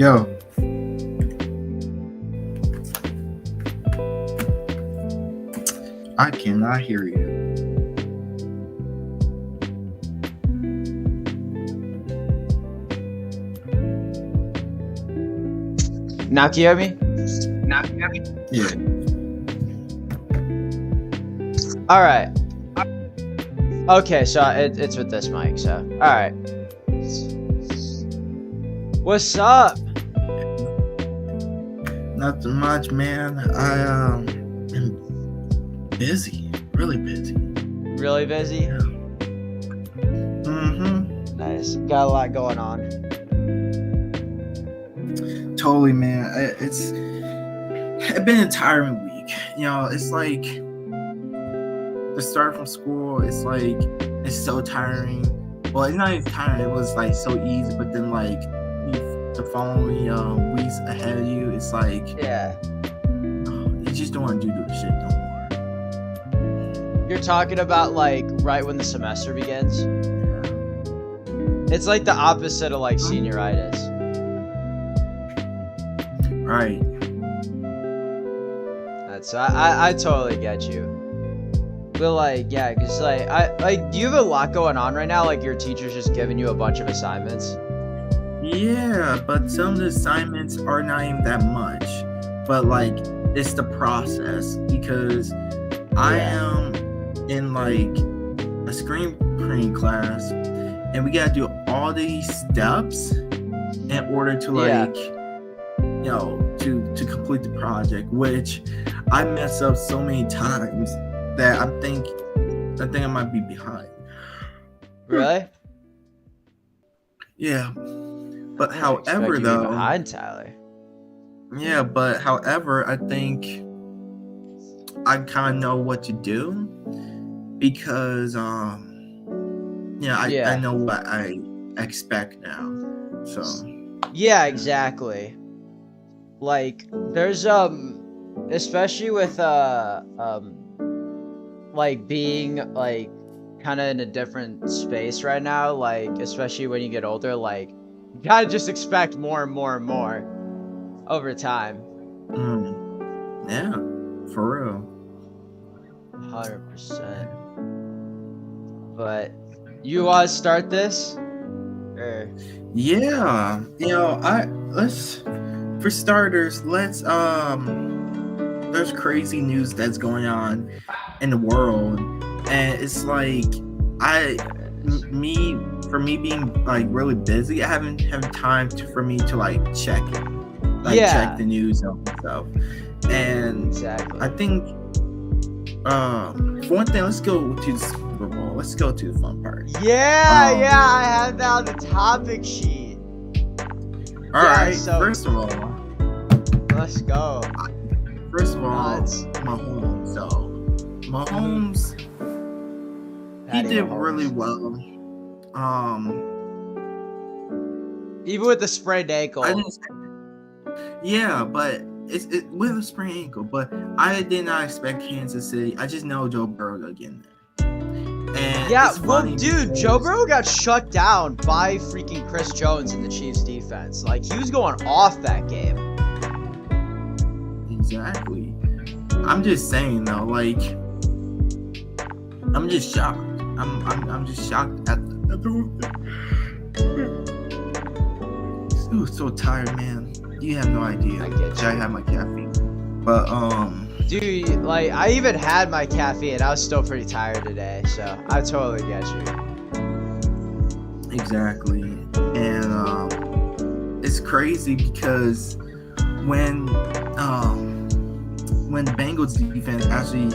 Yo. I cannot hear you. Now can you hear me? Yeah. All right. Okay, so it's with this mic. So all right. What's up? Nothing much, man. I am busy. Really busy. Really busy? Mm-hmm. Nice. Got a lot going on. Totally, man. It's been a tiring week. You know, it's like the start from school. It's like it's so tiring. Well, it's not even tiring. It was like so easy, but then like the following weeks ahead of you, it's like Yeah. you just don't want to do this shit no more. You're talking about like right when the semester begins. It's like the opposite of like senioritis. Right. That's I totally get you. But like yeah, cause like do you have a lot going on right now? Like your teacher's just giving you a bunch of assignments. Yeah, but some of the assignments are not even that much. But like it's the process because I am in like a screen printing class and we gotta do all these steps in order to like you know to complete the project, which I mess up so many times that I think I might be behind. Really? Yeah. But I however, expect you to be though, behind Tyler. yeah, but however, I think I kind of know what to do because, I know what I expect now. So. Yeah, exactly. Like, there's especially with like being like kind of in a different space right now. Like, especially when you get older, like. You gotta just expect more and more and more over time. Yeah, for real. 100%. But you want to start this? Or... Yeah, you know, for starters, let's there's crazy news that's going on in the world, and it's like for me being like really busy, I haven't had time for me to like check it, check the news and stuff. And exactly. I think for one thing, let's go to the Super Bowl. Let's go to the fun part. I have that on the topic sheet. All right. So, first of all, let's go. Mahomes. So Mahomes, he did really well. Even with the sprained ankle. Yeah, but it's with a sprained ankle. But I did not expect Kansas City. I just know Joe Burrow again. And yeah, well, dude, Joe Burrow got shut down by freaking Chris Jones in the Chiefs defense. Like, he was going off that game. Exactly. I'm just saying though, like, I'm just shocked. I'm just shocked at the Ooh, so tired, man. You have no idea. I get you. I have my caffeine. But dude, like, I even had my caffeine. I was still pretty tired today, so I totally get you. Exactly. And it's crazy because when the Bengals defense actually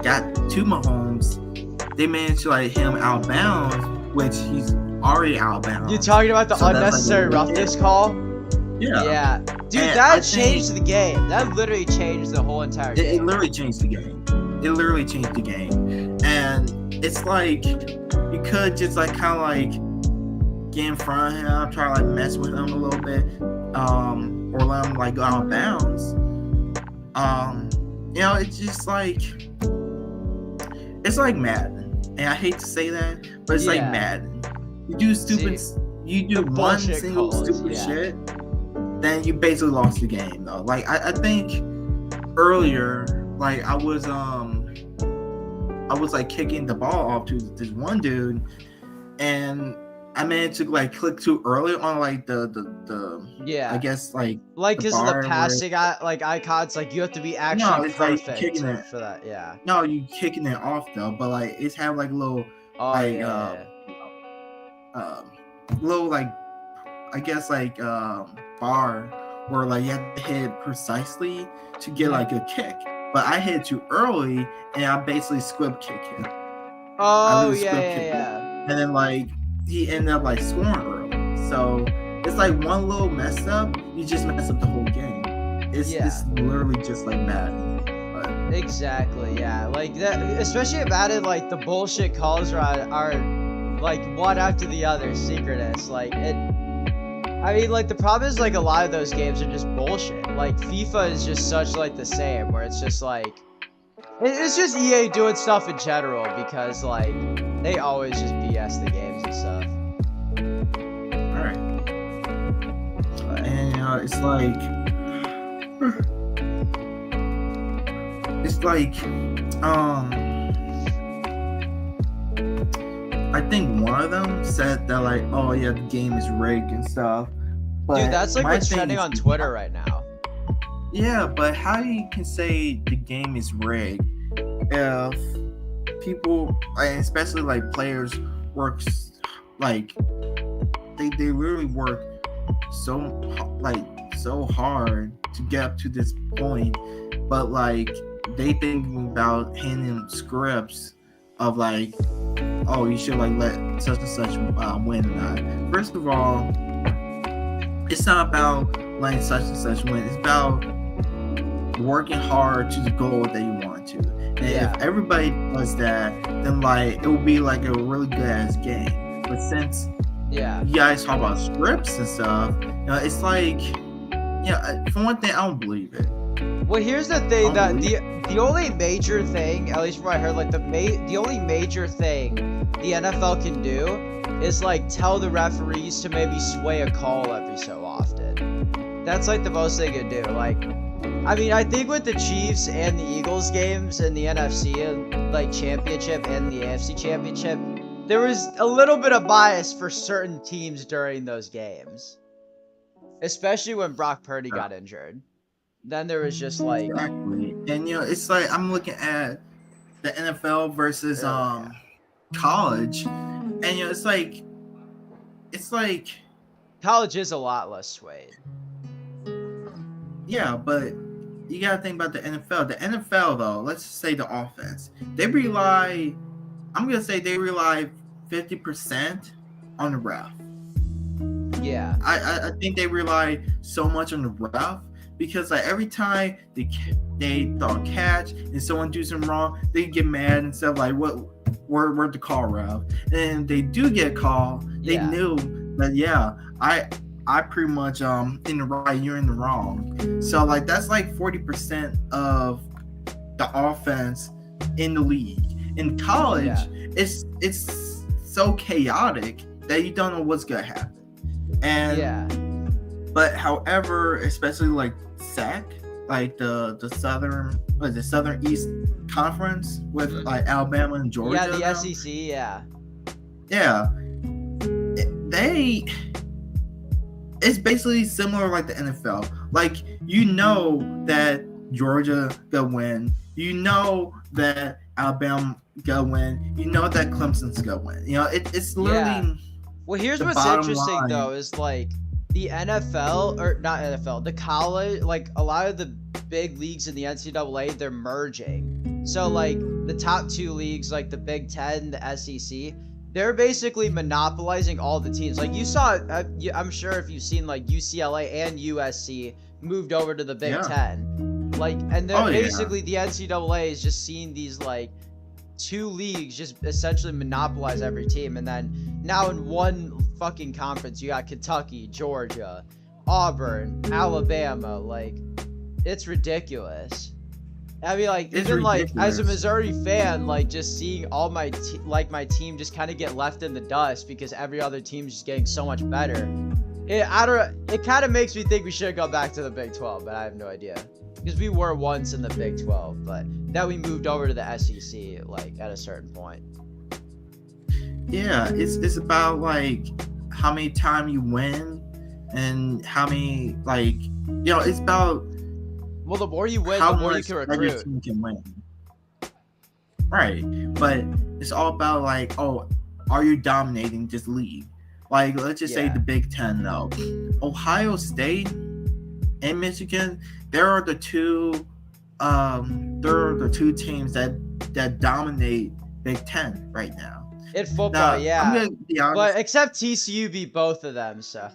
got to Mahomes, they managed to like hit him out of bounds, which he's already out of bounds. You talking about the unnecessary roughness call? Yeah. Yeah. Dude, and that changed the game. That literally changed the whole entire game. It literally changed the game. And it's like you could just like kind of like get in front of him, try to like mess with him a little bit, or let him like go out of bounds. You know, it's just like Madden, and I hate to say that, but it's like Madden. You do stupid, you do one single stupid shit, then you basically lost the game though. Like I think earlier, like I was like kicking the ball off to this one dude, and I managed to like click too early on like the Yeah. I guess like because of bar the where- passing like icons, like you have to be actually it's like perfect kicking it. for that. Yeah. no, you kicking it off though, but like it's have like a little Oh like yeah. little like I guess like bar where like you have to hit precisely to get like a kick. But I hit too early and I basically squib kick him. Oh really yeah, squib yeah, kick yeah. And then like he ended up like scoring early. So it's like one little mess up, you just mess up the whole game. It's literally just like Madden. But Exactly, yeah. Like that, especially if added like the bullshit calls are like one after the other, synchronous. Like it. I mean, like the problem is like a lot of those games are just bullshit. Like FIFA is just such like the same, where it's just like it's just EA doing stuff in general because like they always just BS the games and stuff. alright. And it's like I think one of them said that like, oh yeah, the game is rigged and stuff. But Dude, that's like my what's thing trending is- on Twitter right now. Yeah, but how you can say the game is rigged if people, like, especially like players, works like they literally work so hard to get up to this point, but like they thinking about handing scripts of like, oh, you should like let such and such win or not. First of all, it's not about letting such and such win. It's about working hard to the goal that you want to. And if everybody does that, then like it will be like a really good ass game. But since you guys talk about scripts and stuff, you know, it's like, for one thing, I don't believe it. Well, here's the thing that the only major thing, at least from what I heard, like the only major thing the NFL can do is like tell the referees to maybe sway a call every so often. That's like the most they could do. Like, I mean, I think with the Chiefs and the Eagles games and the NFC like championship and the AFC championship, there was a little bit of bias for certain teams during those games, especially when Brock Purdy got injured. Then there was just like exactly. And you know, it's like I'm looking at the NFL versus college, and you know, it's like college is a lot less swayed. Yeah, but you gotta think about the NFL. The NFL though, let's just say the offense, I'm gonna say they rely 50% on the ref. Yeah. I think they rely so much on the ref because like every time they thought catch and someone do something wrong, they get mad and stuff like, where'd the call, ref? And they do get a call, they knew that I pretty much in the right, you're in the wrong. So like that's like 40% of the offense in the league. In college, it's so chaotic that you don't know what's gonna happen. And but however, especially like SEC, like the Southern East Conference with like Alabama and Georgia. Yeah, the now, SEC, it's basically similar like the NFL. Like, you know that Georgia gonna win. You know that Alabama gonna win. You know that Clemson's gonna win. You know, it's literally. Yeah. Well, here's what's interesting though is like the NFL, or not NFL, the college, like a lot of the big leagues in the NCAA, they're merging. So like the top two leagues, like the Big Ten, the SEC, they're basically monopolizing all the teams. Like you saw, I'm sure if you've seen like UCLA and USC moved over to the Big Ten, like, and they're basically the NCAA is just seeing these like two leagues just essentially monopolize every team, and then now in one fucking conference you got Kentucky, Georgia, Auburn, Alabama. Like, it's ridiculous. I mean, like, It's even like as a ridiculous. Missouri fan, like just seeing all my my team just kind of get left in the dust because every other team's just getting so much better. It kind of makes me think we should go back to the Big 12, but I have no idea. Because we were once in the Big 12, but then we moved over to the SEC, like, at a certain point. Yeah, it's about, like, how many times you win and how many, like, it's about... Well, the more you win, the more you can recruit. Your team can win. Right, but it's all about, like, are you dominating this league? Like, let's just say the Big Ten, though. Ohio State and Michigan, there are the two teams that dominate Big Ten right now. In football, now, I'm gonna be honest, but except TCU beat both of them, so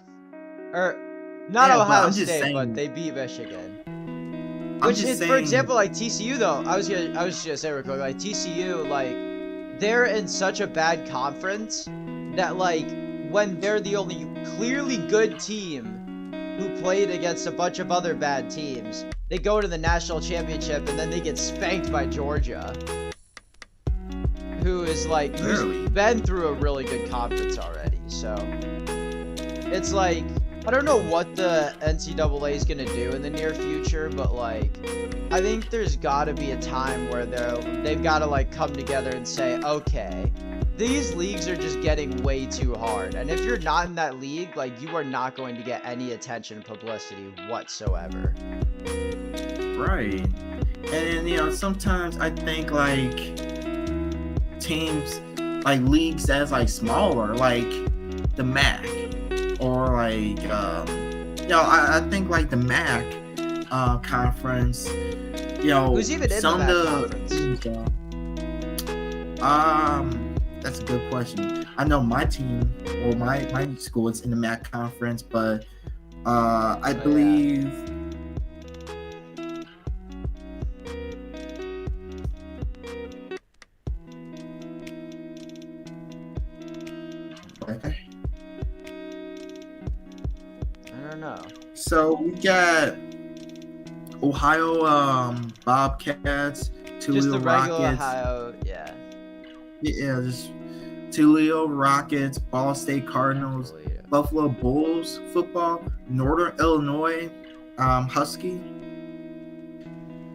not Ohio State, but they beat Michigan. Which is, for example, like TCU though. I was gonna say real quick, like TCU, like they're in such a bad conference that like when they're the only clearly good team who played against a bunch of other bad teams, they go to the national championship and then they get spanked by Georgia, who's been through a really good conference already. So it's like, I don't know what the NCAA is going to do in the near future, but like I think there's got to be a time where they've got to like come together and say, okay, these leagues are just getting way too hard, and if you're not in that league, like you are not going to get any attention and publicity whatsoever. Right. And sometimes I think like teams, like leagues that's like smaller, like the MAC, or like I think like the MAC conference, who's even in the MAC conference? That's a good question. I know my team or my school is in the MAC conference, but I believe okay. I don't know. So we got Ohio Bobcats, Toledo just the regular Rockets. Ohio, yeah. Yeah, just Toledo Rockets, Ball State Cardinals, Buffalo Bulls football, Northern Illinois Husky,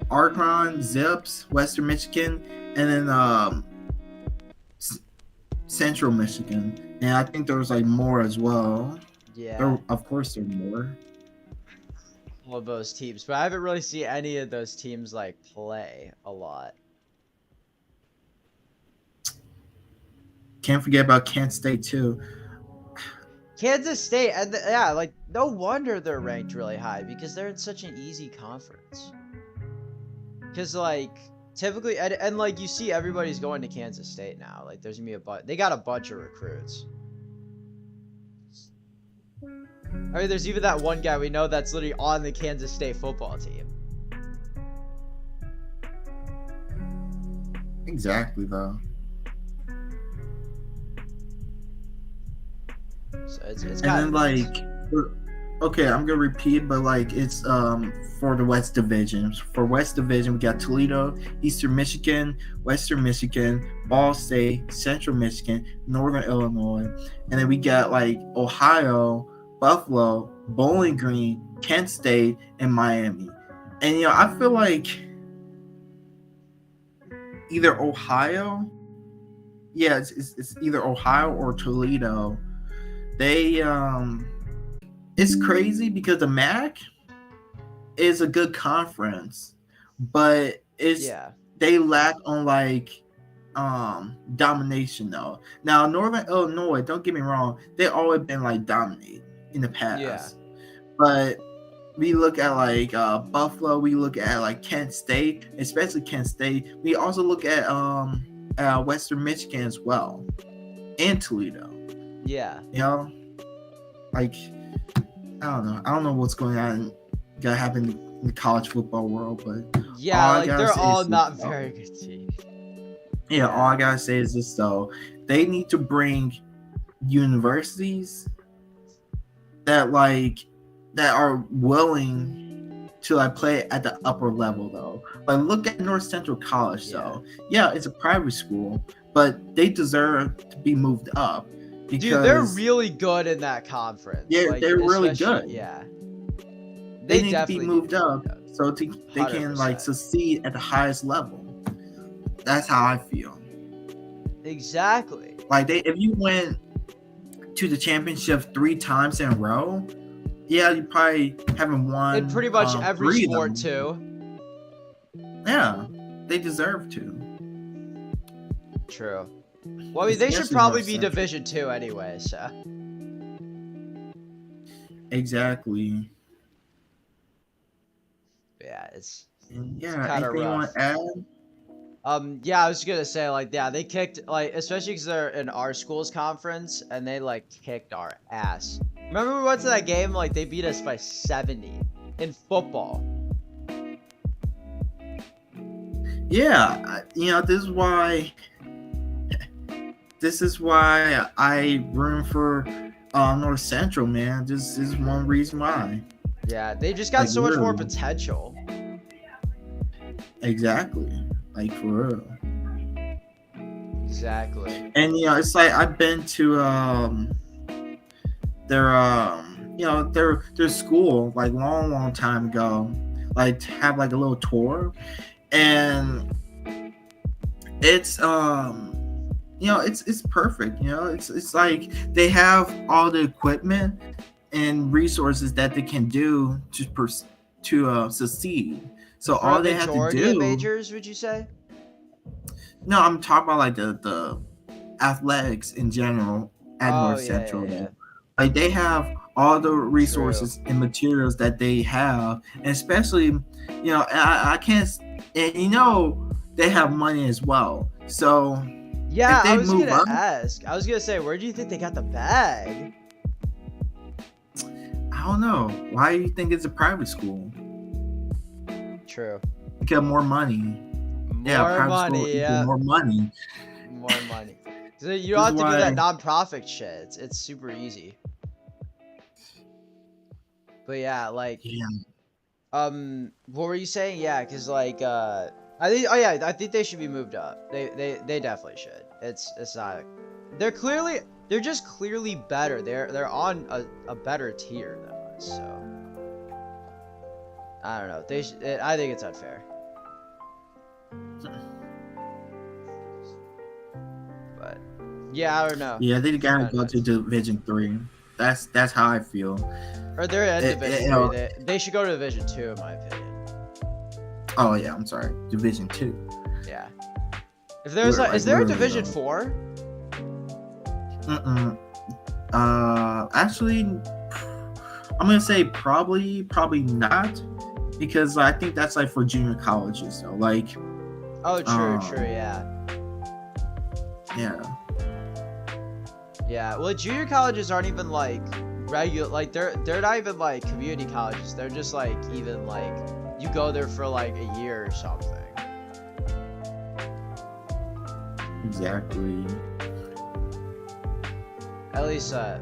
Akron Zips, Western Michigan, and then Central Michigan. And I think there was like more as well. Yeah. Of course there are more. All of those teams, but I haven't really seen any of those teams like play a lot. Can't forget about Kansas State too. Kansas State, and like no wonder they're ranked really high because they're in such an easy conference. Because like typically, and like you see, everybody's going to Kansas State now. Like there's gonna be they got a bunch of recruits. I mean, there's even that one guy we know that's literally on the Kansas State football team. Exactly, though. So it's and then like, okay, I'm gonna repeat, but like it's for the West Division. For West Division, we got Toledo, Eastern Michigan, Western Michigan, Ball State, Central Michigan, Northern Illinois, and then we got like Ohio, Buffalo, Bowling Green, Kent State, and Miami. And I feel like either Ohio, it's either Ohio or Toledo. They it's crazy because the MAC is a good conference, but they lack on like domination though. Now Northern Illinois, don't get me wrong, they've always been like dominated in the past. But we look at like Buffalo, we look at like Kent State, especially Kent State. We also look at Western Michigan as well, and Toledo. Yeah. Like I don't know what's going on, gonna happen in the college football world, but like they're all not very good teams. Yeah, all I gotta say is this though: they need to bring universities that are willing to like play at the upper level though. Like look at North Central College though. Yeah, it's a private school, but they deserve to be moved up. Dude, they're really good in that conference. Yeah, like, they're really good. Yeah. They need to be moved up so they can 100%. succeed at the highest level. That's how I feel. Exactly. Like if you went to the championship 3 times in a row, yeah, you probably haven't won in pretty much every sport too. Yeah, they deserve to. True. Well, I mean, they should probably be Division 2 anyway, so. Exactly. Yeah, it's kind of rough. You want to add? Yeah, I was gonna say, like, yeah, they kicked, like, especially because they're in our school's conference, and they, like, kicked our ass. Remember we went to that game, like, they beat us by 70 in football. Yeah, this is why I room for North Central, man. This is one reason why. Yeah, they just got so much more potential. Exactly. Like, for real. Exactly. And it's like I've been to their school like long time ago, like to have like a little tour, and it's it's perfect. It's like they have all the equipment and resources that they can do to succeed. So For all they have to do. Majors, would you say? No, I'm talking about like the athletics in general at North Central. Yeah. Like they have all the resources and materials that they have, and especially, I can't, and they have money as well. So yeah, I was gonna ask. I was gonna say, where do you think they got the bag? I don't know. Why do you think it's a private school? True. Get more money. More money. More money. More money. So you don't have to do that non-profit shit. It's super easy. But yeah, like. Yeah. What were you saying? Yeah, because like I think they should be moved up. They definitely should. It's not. They're just clearly better. They're on a better tier than us. So I don't know. I think it's unfair. But yeah, I don't know. Yeah, they gotta go to Division 3. That's how I feel. Or they're in Division 3. They should go to Division 2, in my opinion. Oh yeah, I'm sorry. Division 2. Yeah. If there's is there a Division 4? Actually, I'm gonna say probably not, because I think that's like for junior colleges. So like. Oh, true, yeah. Yeah. Yeah, well, junior colleges aren't even like regular, like they're not even like community colleges. They're just like even like you go there for like a year or something. Exactly. At least from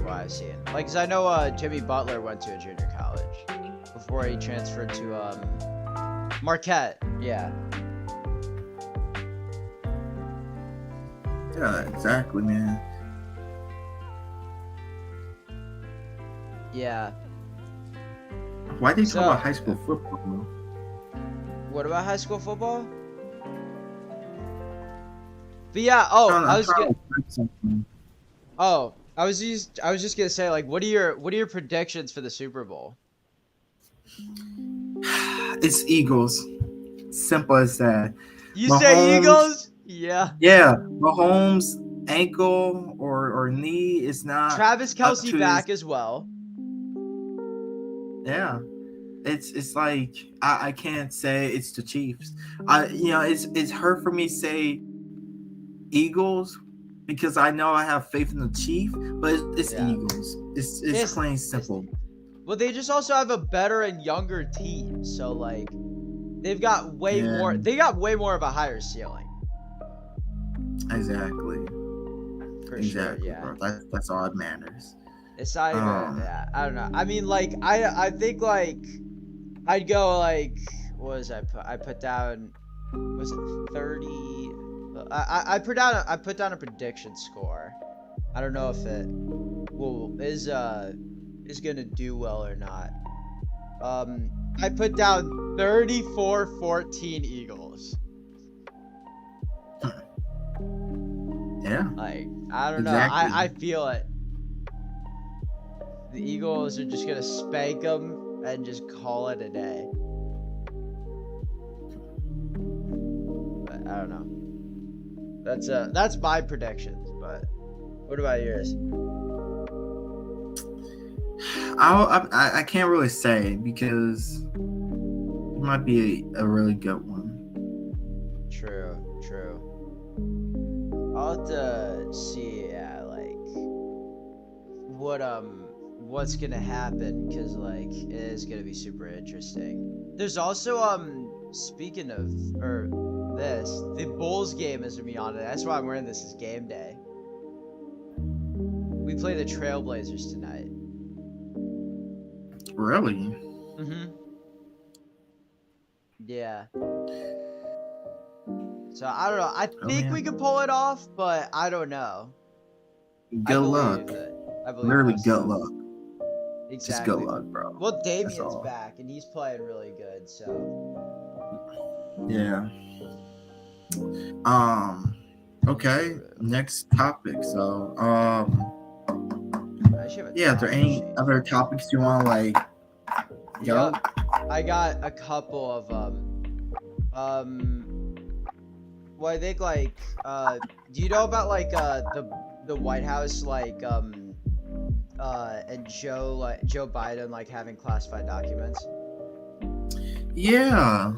what I've seen. Like, 'cause I know Jimmy Butler went to a junior college before he transferred to Marquette. Yeah. Yeah, exactly, man. Yeah. Why they talk about high school football, bro? What about high school football? But yeah, I was just gonna say, like, what are your predictions for the Super Bowl? It's Eagles. Simple as that. You say Eagles? Yeah. Yeah. Mahomes' ankle or knee is not. Travis Kelce back as well. Yeah. It's like I can't say it's the Chiefs. It's hard for me to say Eagles because I know I have faith in the Chiefs, but it's Eagles. It's plain simple. Well, they just also have a better and younger team, so like they've got way more. They got way more of a higher ceiling. Exactly. For sure, yeah. Bro. That's all that matters. It's not even. I don't know. I mean, like I think like I'd go like what was I put down? Was it 30? I put down a prediction score. I don't know if it is gonna do well or not. I put down 34-14 Eagles. Yeah. Like, I don't know. Exactly. I feel it. The Eagles are just gonna spank them and just call it a day. But I don't know. That's my predictions. But what about yours? I can't really say because it might be a really good one. True. I'll have to see, like what's gonna happen, because like it is gonna be super interesting. There's also speaking of the Bulls game is gonna be on it. That's why I'm wearing this as game day. We play the Trailblazers tonight. Really? Yeah. So I don't know. I think we can pull it off, but I don't know. Good luck. I believe Literally myself. good luck. Exactly. Just good luck, bro. Well, Damien's back and he's playing really good, so. Yeah. Okay. Next topic. So, yeah. Are there any other topics you want to like? Yep. I got a couple of well, I think like do you know about like the White House like and Joe Biden like having classified documents? Yeah.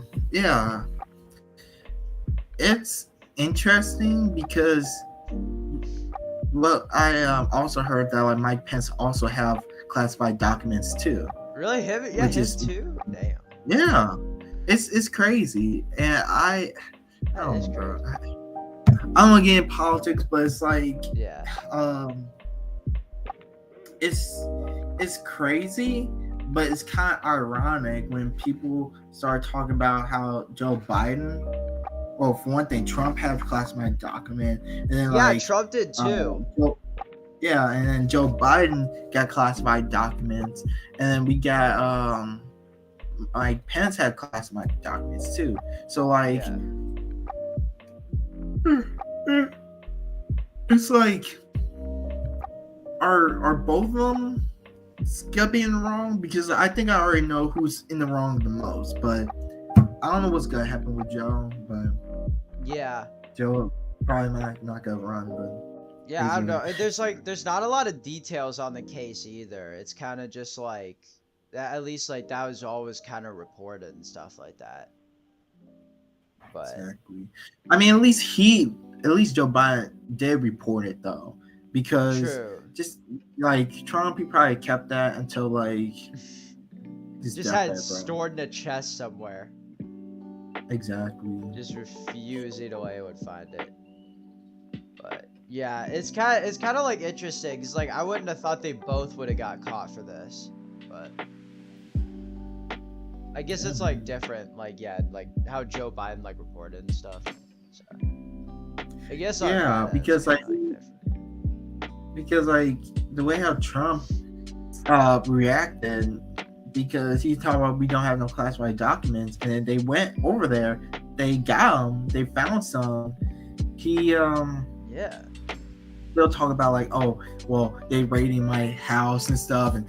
It's interesting because I also heard that like Mike Pence also have classified documents too. Really? Him too? Damn. Yeah. It's crazy. And I don't know, bro. I'm gonna get in politics, but it's like it's crazy, but it's kind of ironic when people start talking about how Joe Biden, well, for one thing, Trump had a classified document, and then Trump did too. And then Joe Biden got classified documents, and then we got like Pence had classified documents too. So like, it's like, are both of them gonna be in the wrong? Because I think I already know who's in the wrong the most, but I don't know what's gonna happen with Joe. But Joe probably not gonna run, but. Yeah, I don't know. There's not a lot of details on the case either. It's kind of just like that. At least like that was always kind of reported and stuff like that. But exactly. I mean, at least Joe Biden did report it though, because just like Trump, he probably kept that until like just had it stored in a chest somewhere. Exactly. Just refusing away would find it. But yeah, it's kind of like interesting. Cause like I wouldn't have thought they both would have got caught for this, but I guess it's like different. Like like how Joe Biden like reported and stuff. So I guess because like the way how Trump reacted, because he talked about we don't have no classified documents, and then they went over there, they got them, they found some. They'll talk about like, oh, well, they raiding my house and stuff, and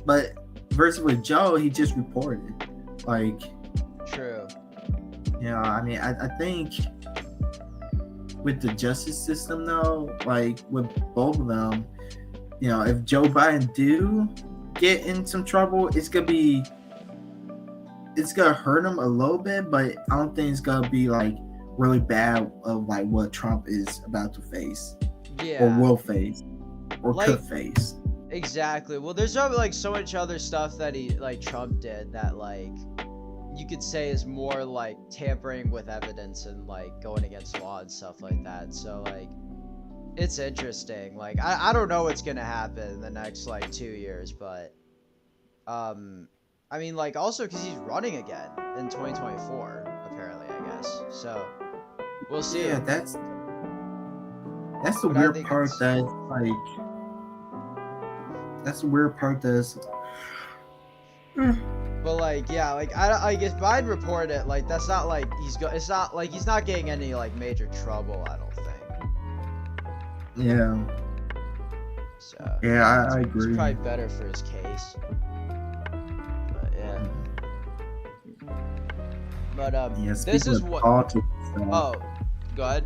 but versus with Joe, he just reported, like. True. Yeah, I mean, I think with the justice system though, like with both of them, you know, if Joe Biden do get in some trouble, it's gonna hurt him a little bit, but I don't think it's gonna be like really bad of like what Trump is about to face, or will face, or like, could face. Exactly. Well, there's like so much other stuff that Trump did that like you could say is more like tampering with evidence and like going against law and stuff like that. So like it's interesting. Like I don't know what's gonna happen in the next like 2 years, but I mean like also because he's running again in 2024 apparently, I guess. So we'll see. Yeah, that's That's the But I weird think part it's that like. That's the weird part that's. But like, yeah, like I guess Biden reported it. Like that's not like it's not like he's not getting any like major trouble. I don't think. Yeah. So Yeah, I it's agree. probably better for his case. But yeah. But Yeah, this is what. politics and stuff. Oh, go ahead.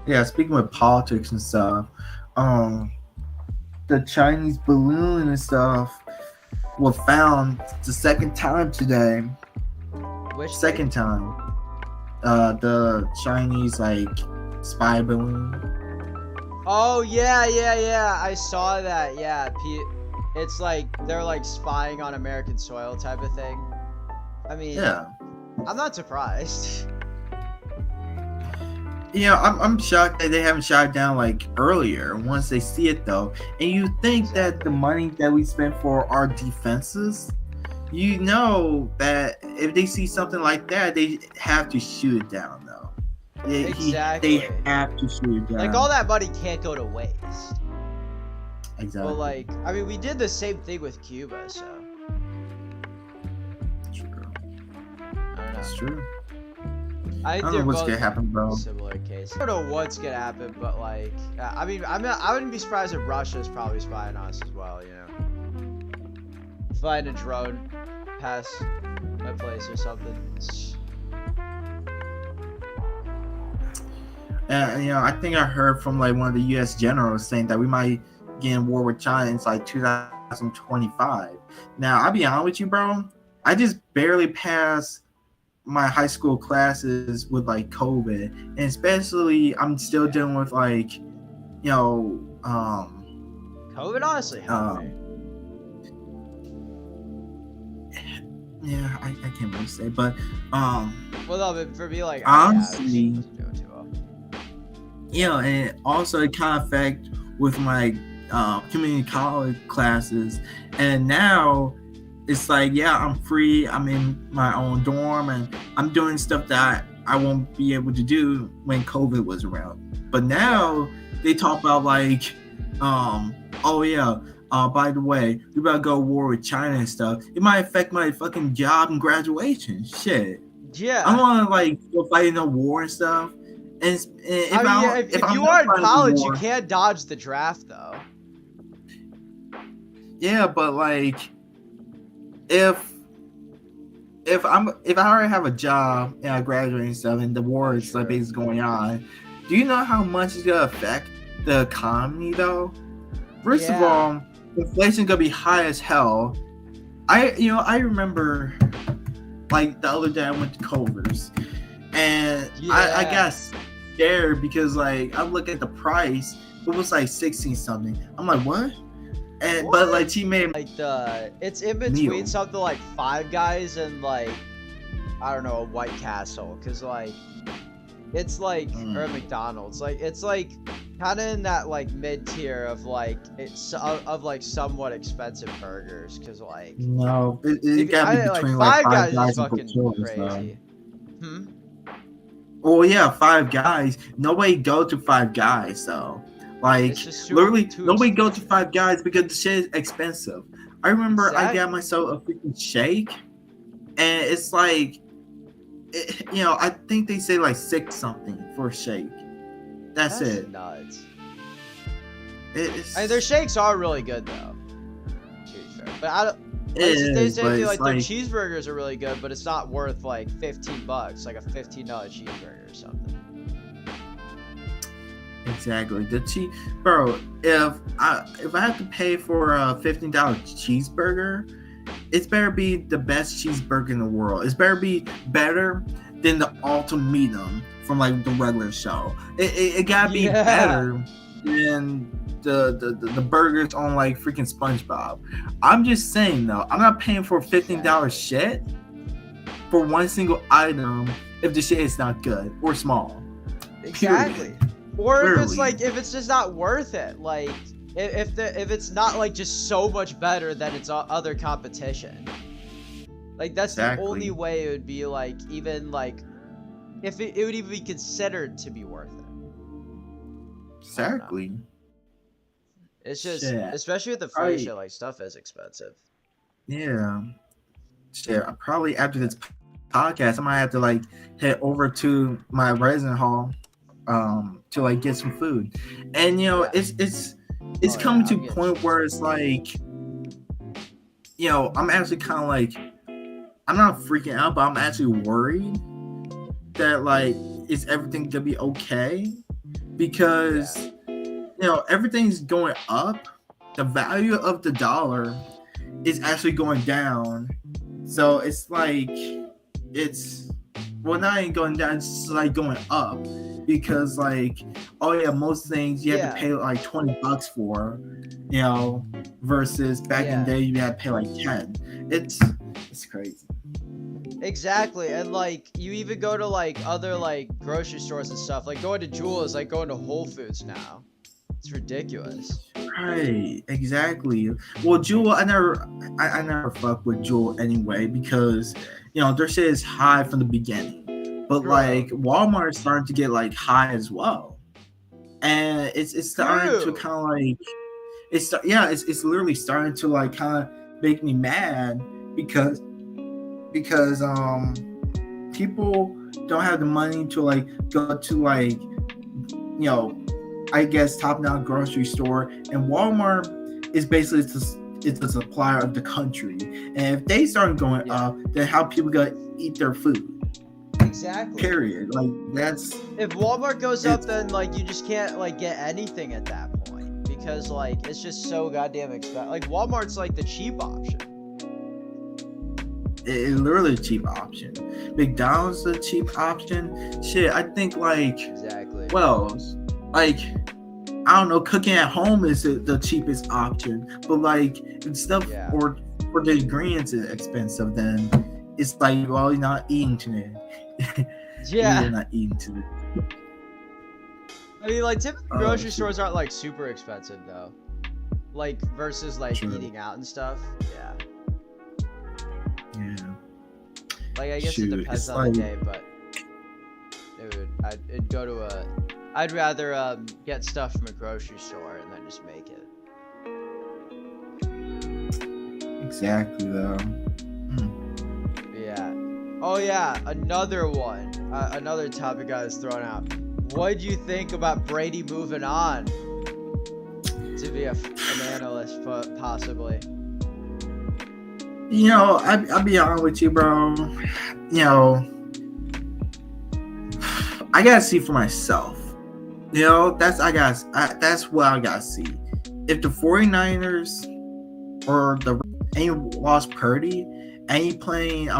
Yeah, speaking with politics and stuff, the Chinese balloon and stuff were found the second time today. Which Second time. The Chinese like spy balloon. Oh yeah. I saw that. Yeah, it's like they're like spying on American soil type of thing. I mean, Yeah. I'm not surprised. Yeah, I'm shocked that they haven't shot it down like earlier once they see it though. And you think that the money that we spend for our defenses, you know that if they see something like that, they have to shoot it down though. Exactly. They have to shoot it down. Like all that money can't go to waste. Exactly. Well, like, I mean, we did the same thing with Cuba, so. True. I don't know. That's true. I I think don't they're know what's both gonna happen, bro. similar cases. I don't know what's gonna happen, but like, I mean, I wouldn't be surprised if Russia's probably spying on us as well. You know, flying a drone past my place or something. And you know, I think I heard from like one of the U.S. generals saying that we might get in war with China in like 2025. Now, I'll be honest with you, bro. I just barely passed my high school classes with like COVID, and especially I'm still dealing with like, you know, COVID honestly helped me. Yeah, I can't really say, but well, no, but for me, like, honestly, wasn't doing too well. Yeah, and also it kind of affect with my community college classes, and now it's like, yeah, I'm free, I'm in my own dorm, and I'm doing stuff that I won't be able to do when COVID was around. But now they talk about like, oh yeah, by the way, we about to go to war with China and stuff. It might affect my fucking job and graduation. Shit. Yeah. I want to like go fight in a war and stuff. And if if you are in college, you can't dodge the draft though. Yeah, but like, if I already have a job and I graduate and stuff, and the war is like basically going on, do you know how much it's gonna affect the economy though? First of all, inflation's gonna be high as hell. I remember like the other day I went to Culver's, and I guess scared because like I look at the price, it was like 16 something. I'm like, what? And but like she made like it's in between something like Five Guys and like I don't know, a White Castle, because like it's like or a McDonald's, like it's like kind of in that like mid tier of like it's of like somewhat expensive burgers, because like no, it got to be between like Five Guys is fucking crazy. Oh yeah, Five Guys. Nobody go to Five Guys though. Like literally, nobody go to Five Guys because the shit is expensive. I remember I got myself a freaking shake, and it's like, I think they say like 6 something for a shake. That's it. Nuts. I mean, their shakes are really good though. To be fair, but I don't. They say like their cheeseburgers are really good, but it's not worth like $15, like a $15 cheeseburger or something. Exactly. Bro, if I have to pay for a $15 cheeseburger, it's better be the best cheeseburger in the world. It's better be better than the ultimatum from like the regular show. It gotta be better than the burgers on like freaking SpongeBob. I'm just saying though, I'm not paying for $15 shit for one single item if the shit is not good or small. Exactly. Or if it's like, if it's just not worth it, like if it's not like just so much better than its other competition, like that's the only way it would be like, even like if it would even be considered to be worth it. Exactly. It's just, Shit. especially with the free shit, like stuff is expensive. Yeah. Shit. Probably after this podcast, I might have to like head over to my resident hall, to like get some food. And you know, it's coming to a point where it's like, you know, I'm actually kind of like, I'm not freaking out, but I'm actually worried that like, is everything gonna be okay? Because you know, everything's going up. The value of the dollar is actually going down. So it's like, it's, well, not even going down, it's like going up. Because like, oh yeah, most things you have to pay like $20 for, you know, versus back in the day you had to pay like 10. It's crazy. Exactly. And like, you even go to like other like grocery stores and stuff, like going to Jewel is like going to Whole Foods now. It's ridiculous. Right, exactly. Well, Jewel, I never fuck with Jewel anyway, because you know their shit is high from the beginning. But like Walmart is starting to get like high as well, and it's starting to kind of like, it's literally starting to like kind of make me mad because people don't have the money to like go to like, you know, I guess top-down grocery store, and Walmart is basically it's a supplier of the country. And if they start going up, then how people gonna eat their food? Exactly. Period. Like that's, if Walmart goes up, then like you just can't like get anything at that point, because like it's just so goddamn expensive. Like Walmart's like the cheap option. It's literally a cheap option. McDonald's is a cheap option. Shit, I think like, well, like, I don't know, cooking at home is the cheapest option, but like stuff or for the ingredients is expensive, then it's like, well, you're not eating today. You're not eating today. I mean, like, typically grocery stores aren't like super expensive though, like versus like eating out and stuff. Yeah. Like, I guess it depends on the day, but dude, I'd rather get stuff from a grocery store and then just make it. Exactly though. Yeah. Oh yeah, another one. Another topic I was throwing out. What do you think about Brady moving on to be an analyst, possibly? You know, I'll be honest with you, bro. You know, I gotta see for myself. You know, that's what I gotta see. If the 49ers or and you lost Purdy and you playing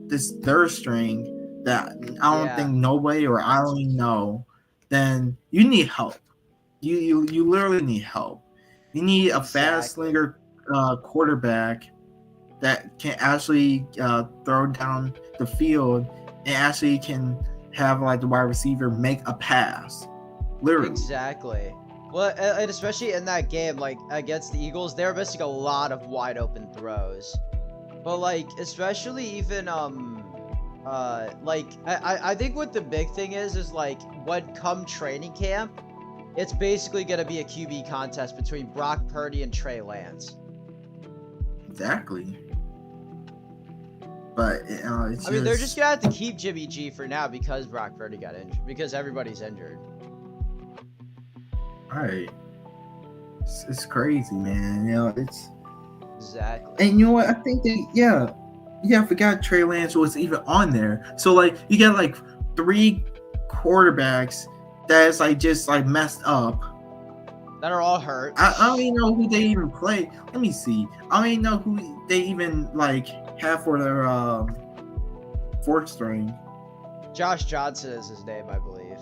this third string that I don't think nobody, or I don't even know, then you need help. You literally need help. You need a fast slinger quarterback that can actually throw down the field and actually can have like the wide receiver make a pass. Literally. Exactly. Well, and especially in that game, like against the Eagles, they were missing a lot of wide open throws. But like, especially even like I think what the big thing is like, when come training camp, it's basically gonna be a QB contest between Brock Purdy and Trey Lance. Exactly. But it's I mean, they're just gonna have to keep Jimmy G for now because Brock Purdy got injured, because everybody's injured. Right. It's crazy, man. You know, it's exactly. And you know what? I think that I forgot Trey Lance was even on there. So like, you got like 3 quarterbacks that's like just like messed up, that are all hurt. I don't even know who they even play. Let me see. I don't even know who they even like have for their 4th string. Josh Johnson is his name, I believe.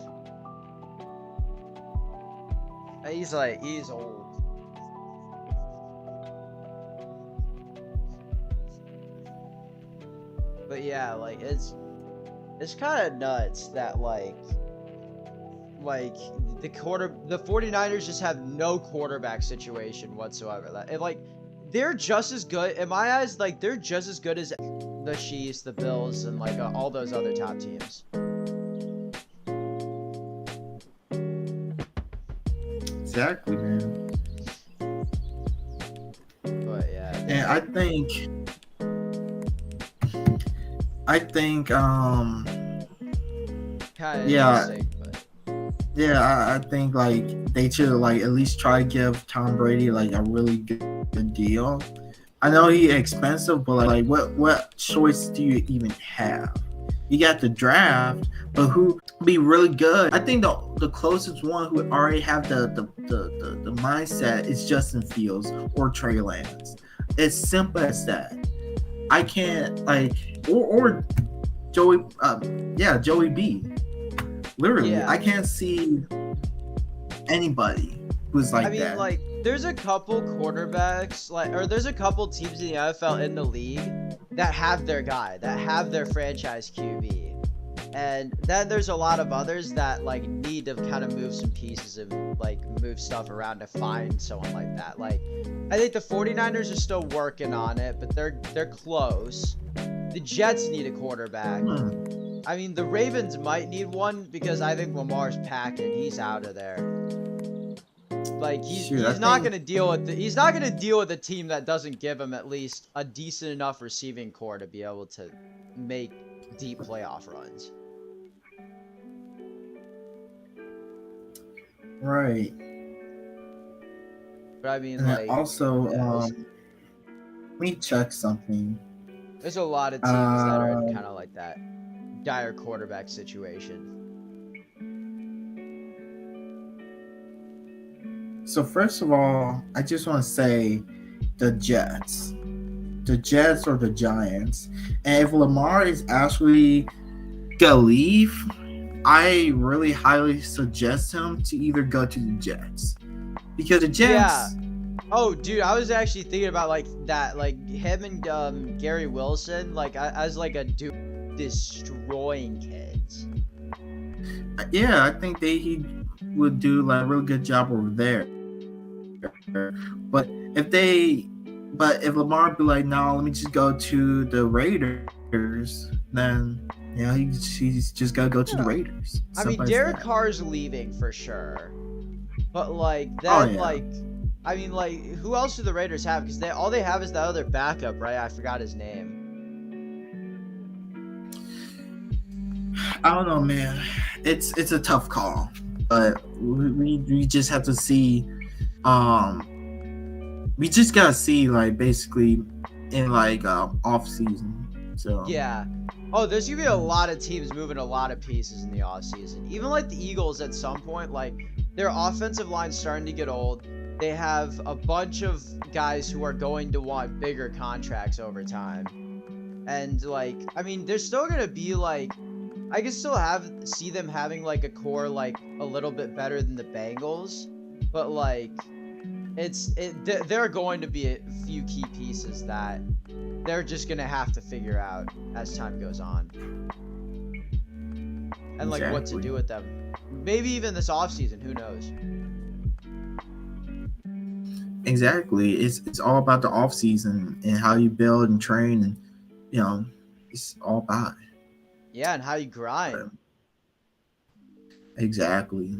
He's old. But yeah, like it's kind of nuts that like the 49ers just have no quarterback situation whatsoever. Like they're just as good in my eyes. Like they're just as good as the Chiefs, the Bills, and like all those other top teams. exactly, man. But yeah. And I think Kind of yeah, interesting, but I think like they should like at least try to give Tom Brady like a really good deal. I know he's expensive, but like what choice do you even have? You got the draft, but who be really good? I think the closest one who already have the mindset is Justin Fields or Trey Lance. It's simple as that. I can't like or Joey Joey B. Literally, Yeah. I can't see anybody who's like I mean, that. like, there's a couple quarterbacks, there's a couple teams in the NFL in the league that have their guy, that have their franchise QB. And then there's a lot of others that, like, need to kind of move some pieces and, like, move stuff around to find someone like that. Like, I think the 49ers are still working on it, but they're close. The Jets need a quarterback. I mean, the Ravens might need one because I think Lamar's packing. He's out of there. Like he's not gonna deal with a team that doesn't give him at least a decent enough receiving core to be able to make deep playoff runs. Right. But I mean, And like, also, yeah, let me check something. there's a lot of teams that are in kind of like that dire quarterback situation. So first of all, I just want to say the Jets or the Giants. And if Lamar is actually gonna leave, I really highly suggest him to either go to the Jets. Because the Jets... Yeah. Oh, dude, I was actually thinking about like that, like him and Gary Wilson, like as like a dude destroying kids. Yeah, I think he would do like a really good job over there. But if Lamar be like, no, let me just go to the Raiders, then he's just gotta go to the Raiders. I mean, Derek Carr's leaving for sure, but like then I mean, like, who else do the Raiders have? Because all they have is that other backup, right? I forgot his name. I don't know, man. It's a tough call, but we just have to see. We just gotta see, like, basically in like off season. So yeah. Oh, there's gonna be a lot of teams moving a lot of pieces in the off season. Even like the Eagles at some point, like their offensive line's starting to get old. They have a bunch of guys who are going to want bigger contracts over time. And like, I mean, they're still gonna be like, I can still see them having like a core like a little bit better than the Bengals, but like there are going to be a few key pieces that they're just gonna have to figure out as time goes on. And like what to do with them. Maybe even this offseason, who knows? Exactly. It's all about the off season and how you build and train, and it's all about it. Yeah, and how you grind. Exactly.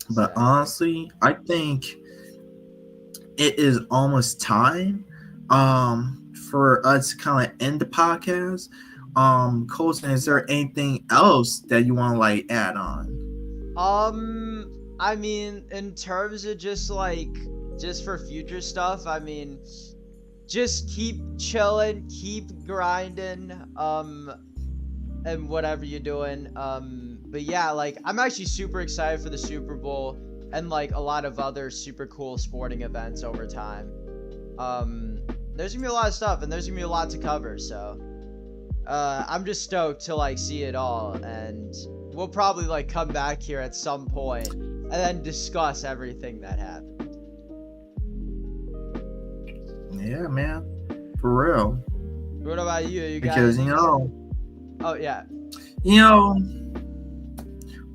But honestly, I think it is almost time for us to kind of end the podcast. Colton, is there anything else that you want to like add on? I mean, in terms of just for future stuff, I mean, just keep chilling, keep grinding, and whatever you're doing. But yeah, like, I'm actually super excited for the Super Bowl and like a lot of other super cool sporting events over time. There's gonna be a lot of stuff and there's gonna be a lot to cover, so I'm just stoked to like see it all, and we'll probably like come back here at some point and then discuss everything that happened. Yeah, man, for real. What about you? Because oh yeah,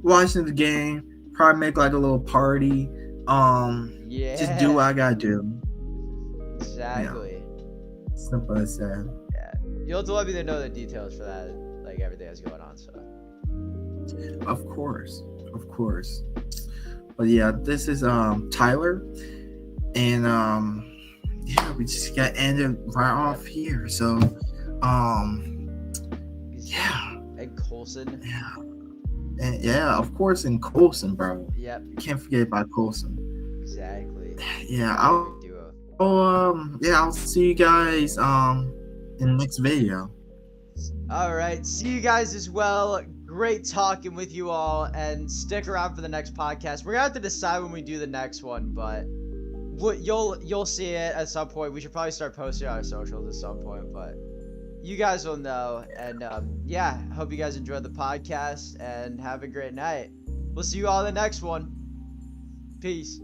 watching the game, probably make like a little party. Yeah, just do what I gotta do. Exactly. Simple as that. Yeah, you'll have to let me know the details for that, like everything that's going on. So. Of course. But yeah, this is Tyler, and yeah, we just got ended right off here. So yeah, and Coulson. yeah, and yeah, of course in Coulson, bro. Yep, Can't forget about Coulson. exactly. Yeah, Perfect duo. I'll see you guys in the next video. All right, see you guys as well. Great talking with you all, and stick around for the next podcast. We're gonna have to decide when we do the next one, but you'll see it at some point. We should probably start posting on our socials at some point, but you guys will know. And yeah, hope you guys enjoyed the podcast and have a great night. We'll see you all in the next one. Peace.